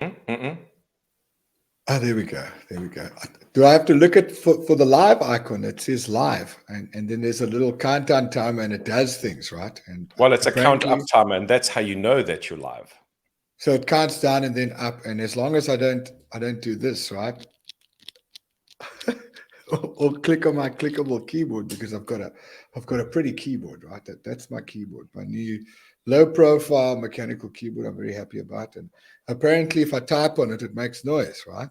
Mm-mm. Ah, there we go. There we go. Do I have to look at for the live icon? It says live, and then there's a little countdown timer, and it does things, right? And Well, it's a count up apparently, timer, and that's how you know that you're live. so it counts down and then up. And as long as I don't do this, right? or click on my clickable keyboard because I've got a pretty keyboard, right? That's my keyboard, my new low profile mechanical keyboard. I'm very happy about, and apparently, if I type on it, it makes noise, right?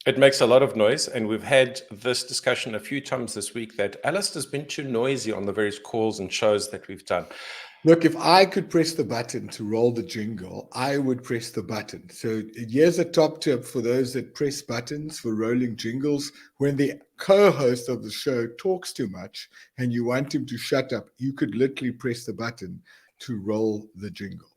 It makes a lot of noise, and we've had this discussion a few times this week that Alistair's been too noisy on the various calls and shows that we've done. Look, if I could press the button to roll the jingle, I would press the button. So here's a top tip for those that press buttons for rolling jingles. When the co-host of the show talks too much and you want him to shut up, you could literally press the button to roll the jingle.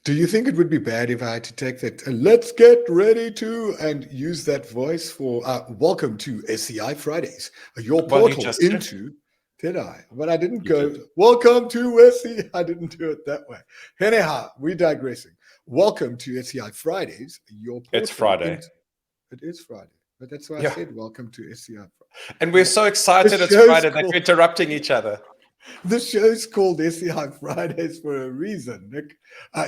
Do you think it would be bad if I had to take that, let's get ready to, and use that voice for, welcome to SCI Fridays, your portal into, did I? But I didn't go, welcome to SCI, I didn't do it that way. Anyhow, we're digressing. Welcome to SCI Fridays, your portal. It's Friday. It is Friday, but that's why I said welcome to SCI Fridays. And we're so excited it's Friday that we're interrupting each other. This show's called SCI Fridays for a reason, Nick.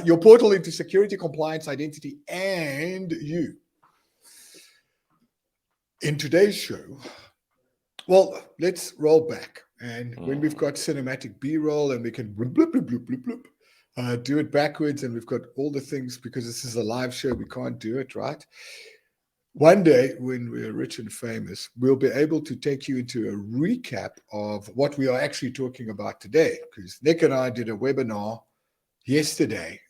Your portal into security, compliance, identity, and you. In today's show, well, let's roll back. And when we've got cinematic B-roll and we can bloop, bloop, bloop, bloop, bloop, do it backwards, and we've got all the things, because this is a live show, we can't do it, right? One day, when we're rich and famous, we'll be able to take you into a recap of what we are actually talking about today. Because Nick and I did a webinar yesterday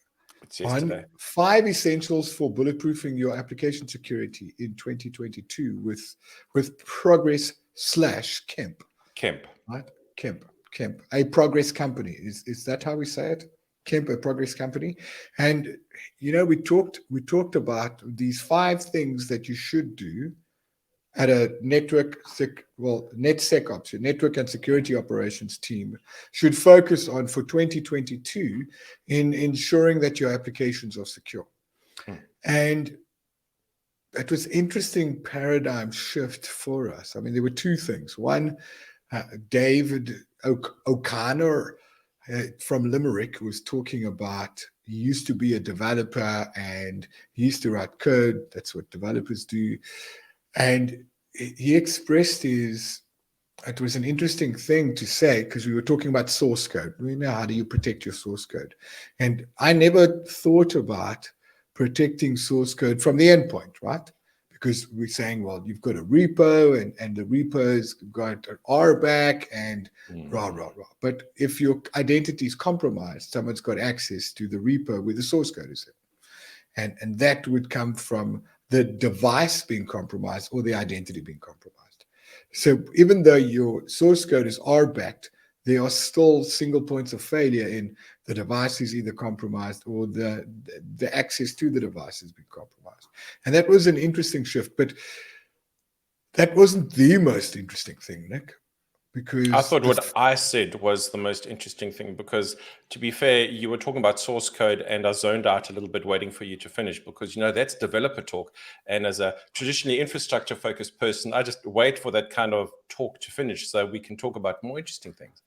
on 5 essentials for bulletproofing your application security in 2022 with Progress/Kemp. Kemp. Right? Kemp. A progress company. Is that how we say it? Kemp, a progress company. And we talked about these 5 things that you should do at a NetSecOps, your network and security operations team, should focus on for 2022 in ensuring that your applications are secure. And it was interesting paradigm shift for us. I mean, there were 2 things. One, David O'Connor from Limerick was talking about, he used to be a developer and he used to write code. That's what developers do. And he expressed it was an interesting thing to say, because we were talking about source code. How do you protect your source code? And I never thought about protecting source code from the endpoint, right? Because we're saying, well, you've got a repo and the repo's got an RBAC and rah. But if your identity is compromised, someone's got access to the repo where the source code is in. And that would come from the device being compromised or the identity being compromised. So even though your source code is RBAC'd, there are still single points of failure in the device is either compromised or the access to the device has been compromised. And that was an interesting shift, but that wasn't the most interesting thing, Nick. Because I thought what I said was the most interesting thing, because to be fair, you were talking about source code and I zoned out a little bit waiting for you to finish, because that's developer talk. And as a traditionally infrastructure focused person, I just wait for that kind of talk to finish so we can talk about more interesting things.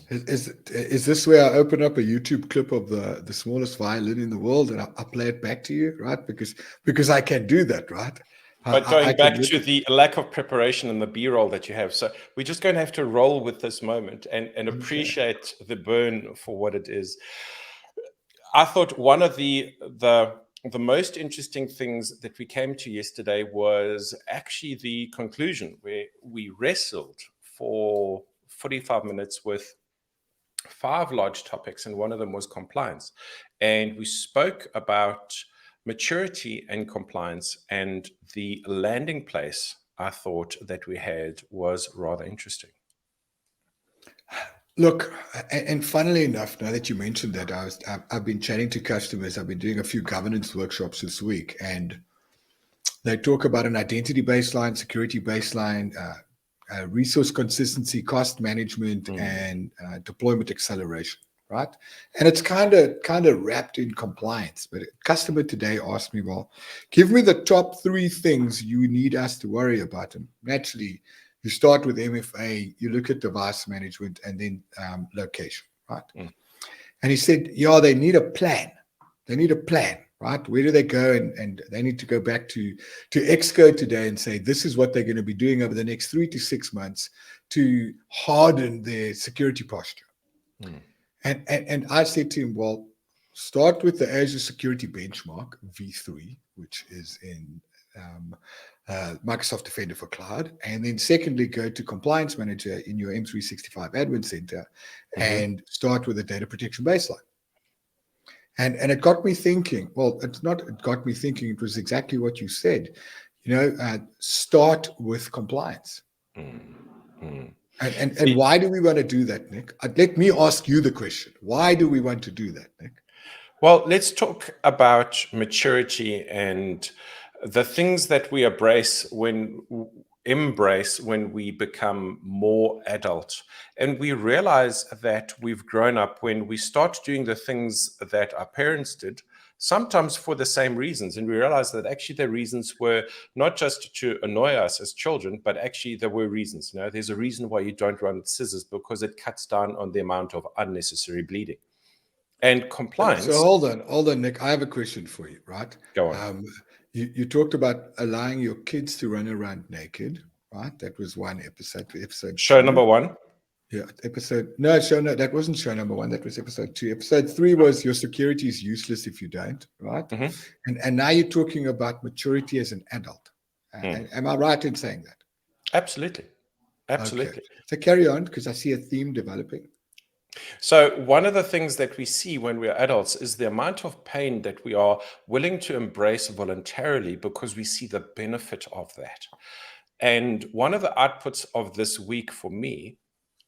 Is this where I open up a YouTube clip of the smallest violin in the world and I play it back to you, right? Because I can do that, right? But going back to the lack of preparation and the B-roll that you have. So we're just going to have to roll with this moment and appreciate the burn for what it is. I thought one of the most interesting things that we came to yesterday was actually the conclusion, where we wrestled for 45 minutes with 5 large topics, and one of them was compliance. And we spoke about maturity and compliance, and the landing place I thought that we had was rather interesting. Look, and funnily enough, now that you mentioned that, I've been chatting to customers. I've been doing a few governance workshops this week, and they talk about an identity baseline, security baseline, resource consistency, cost management, and deployment acceleration, right? And it's kind of wrapped in compliance. But a customer today asked me, well, give me the top 3 things you need us to worry about. And naturally, you start with MFA, you look at device management, and then location, right? And he said, yeah, they need a plan. They need a plan, right? Where do they go? And they need to go back to Exco today and say, this is what they're going to be doing over the next 3 to 6 months to harden their security posture. And I said to him, well, start with the Azure Security Benchmark, V3, which is in Microsoft Defender for Cloud. And then secondly, go to Compliance Manager in your M365 Admin Center and start with a data protection baseline. And it got me thinking, well, it got me thinking, it was exactly what you said, start with compliance. And why do we want to do that, Nick? Let me ask you the question. Why do we want to do that, Nick? Well, let's talk about maturity and the things that we embrace when we become more adult. And we realize that we've grown up when we start doing the things that our parents did, sometimes for the same reasons. And we realize that actually the reasons were not just to annoy us as children, but actually there were reasons. There's a reason why you don't run with scissors, because it cuts down on the amount of unnecessary bleeding. And compliance. So hold on, Nick. I have a question for you, right? Go on. You talked about allowing your kids to run around naked, right? That was one episode. Show 2. number 1. Yeah, that wasn't show number 1. That was episode 2. Episode 3 was your security is useless if you don't, right? And now you're talking about maturity as an adult. Am I right in saying that? Absolutely. Okay. So carry on, because I see a theme developing. So one of the things that we see when we're adults is the amount of pain that we are willing to embrace voluntarily because we see the benefit of that. And one of the outputs of this week for me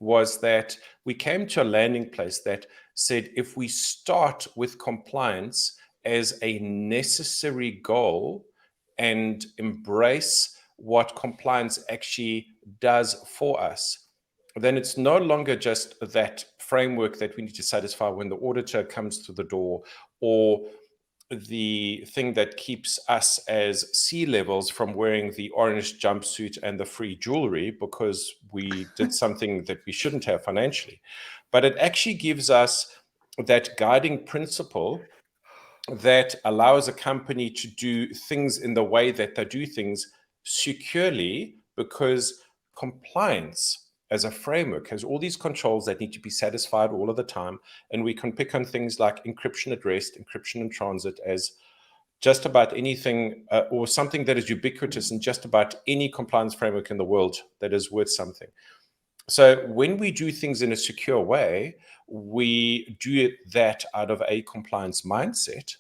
was that we came to a landing place that said, if we start with compliance as a necessary goal and embrace what compliance actually does for us, then it's no longer just that framework that we need to satisfy when the auditor comes to the door, or the thing that keeps us as C-levels from wearing the orange jumpsuit and the free jewelry because we did something that we shouldn't have financially. But it actually gives us that guiding principle that allows a company to do things in the way that they do things securely, because compliance as a framework has all these controls that need to be satisfied all of the time. And we can pick on things like encryption at rest, encryption in transit as just about anything, or something that is ubiquitous in just about any compliance framework in the world that is worth something. So when we do things in a secure way, we do that out of a compliance mindset.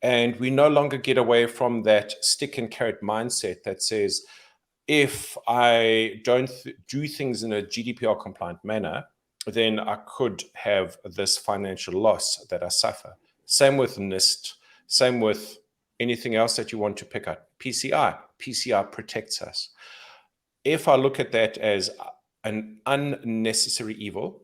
And we no longer get away from that stick and carrot mindset that says, if I don't do things in a GDPR compliant manner, then I could have this financial loss that I suffer. Same with NIST, same with anything else that you want to pick up. PCI protects us. If I look at that as an unnecessary evil,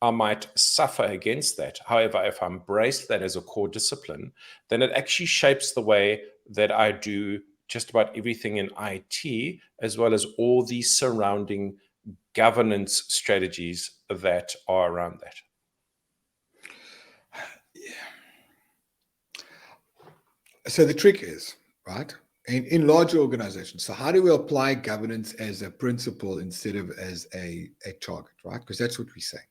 I might suffer against that. However, if I embrace that as a core discipline, then it actually shapes the way that I do just about everything in IT, as well as all the surrounding governance strategies that are around that. So the trick is, right, in larger organizations, so how do we apply governance as a principle instead of as a target, right? Because that's what we're saying.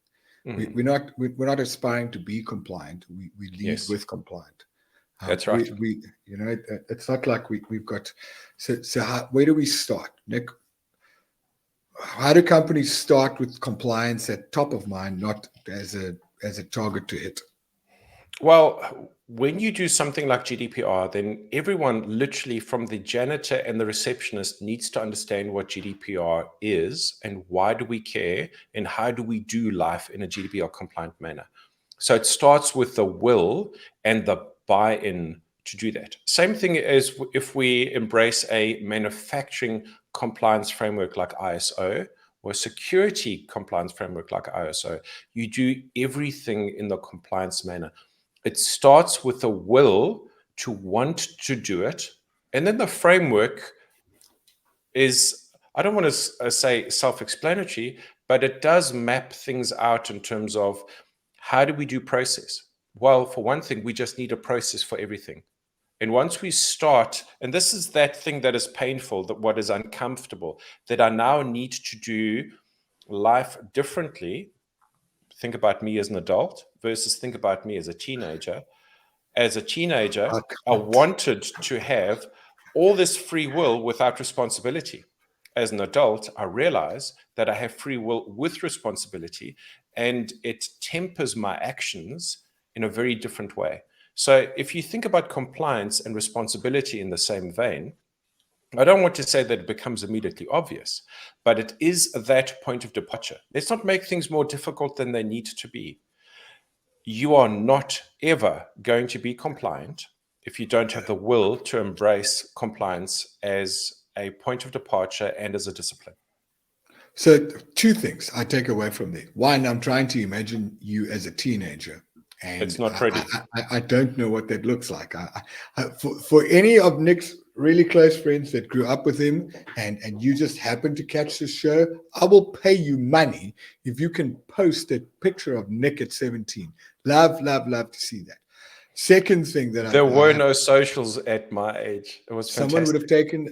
We're not aspiring to be compliant. We lead with compliant. That's right. It's not like we've got. So where do we start, Nick? How do companies start with compliance at top of mind, not as a target to hit? Well, when you do something like GDPR, then everyone, literally from the janitor and the receptionist, needs to understand what GDPR is and why do we care and how do we do life in a GDPR compliant manner. So it starts with the will and the buy-in to do that. Same thing as if we embrace a manufacturing compliance framework like ISO or a security compliance framework like ISO. You do everything in the compliance manner. It starts with a will to want to do it. And then the framework is, I don't want to say self-explanatory, but it does map things out in terms of how do we do process? Well, for one thing, we just need a process for everything. And once we start, and this is that thing that is painful, that what is uncomfortable, that I now need to do life differently. Think about me as an adult versus think about me as a teenager. As a teenager, I wanted to have all this free will without responsibility. As an adult, I realize that I have free will with responsibility, and it tempers my actions in a very different way. So if you think about compliance and responsibility in the same vein, I don't want to say that it becomes immediately obvious, but it is that point of departure. Let's not make things more difficult than they need to be. You are not ever going to be compliant if you don't have the will to embrace compliance as a point of departure and as a discipline. So two things I take away from there. One, I'm trying to imagine you as a teenager. And it's not pretty. I don't know what that looks like. For any of Nick's really close friends that grew up with him and you just happen to catch the show, I will pay you money if you can post a picture of Nick at 17. Love to see that. Second thing that there were no socials at my age. It was fantastic.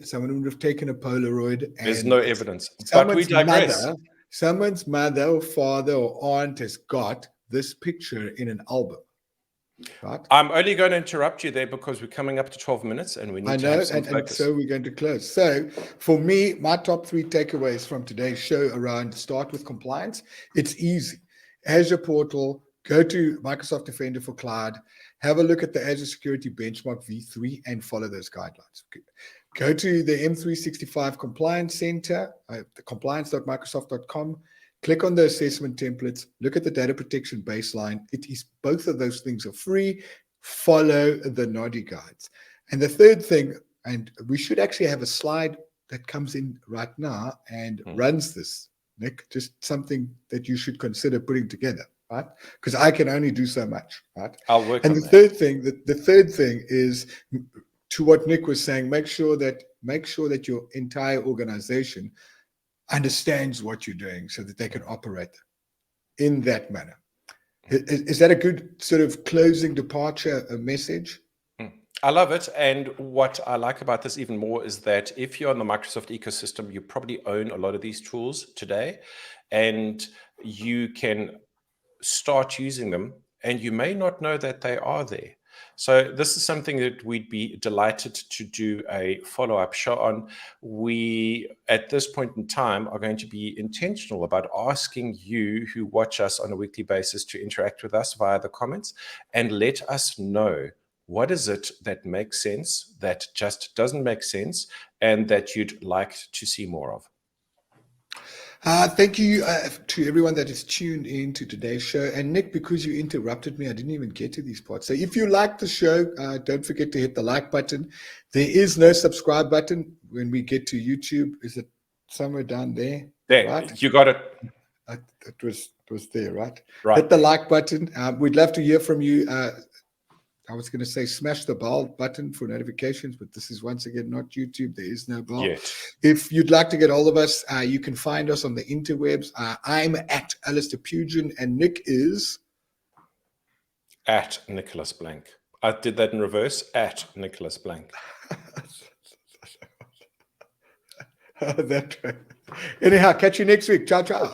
Someone would have taken a Polaroid. And there's no evidence. But we digress. Someone's mother or father or aunt has got this picture in an album, right? I'm only going to interrupt you there because we're coming up to 12 minutes and we need to have some focus. And so we're going to close. So for me, my top 3 takeaways from today's show around start with compliance. It's easy. Azure portal, go to Microsoft Defender for Cloud, have a look at the Azure Security Benchmark V3 and follow those guidelines. Go to the M365 Compliance Center, compliance.microsoft.com. Click on the assessment templates, look at the data protection baseline. Both of those things are free. Follow the Noddy guides. And the third thing, and we should actually have a slide that comes in right now and runs this, Nick, just something that you should consider putting together, right? Because I can only do so much, right? I'll work on that. The third thing is to what Nick was saying, make sure that your entire organization understands what you're doing so that they can operate in that manner. Is that a good sort of closing departure message? I love it. And what I like about this even more is that if you're on the Microsoft ecosystem, you probably own a lot of these tools today, and you can start using them, and you may not know that they are there. So this is something that we'd be delighted to do a follow-up show on. We, at this point in time, are going to be intentional about asking you who watch us on a weekly basis to interact with us via the comments and let us know what is it that makes sense, that just doesn't make sense, and that you'd like to see more of. Thank you to everyone that is tuned in to today's show. And Nick, because you interrupted me, I didn't even get to these parts. So if you like the show, don't forget to hit the like button. There is no subscribe button when we get to YouTube. Is it somewhere down there? There, right? You got it. It was there, right? Right. Hit the like button. We'd love to hear from you. I was going to say smash the bell button for notifications, but this is once again not YouTube. There is no bell. Yes. If you'd like to get all of us, you can find us on the interwebs. I'm at Alistair Pugin, and Nick is at Nicholas Blank. I did that in reverse, at Nicholas Blank. That way. Anyhow, catch you next week. Ciao, ciao.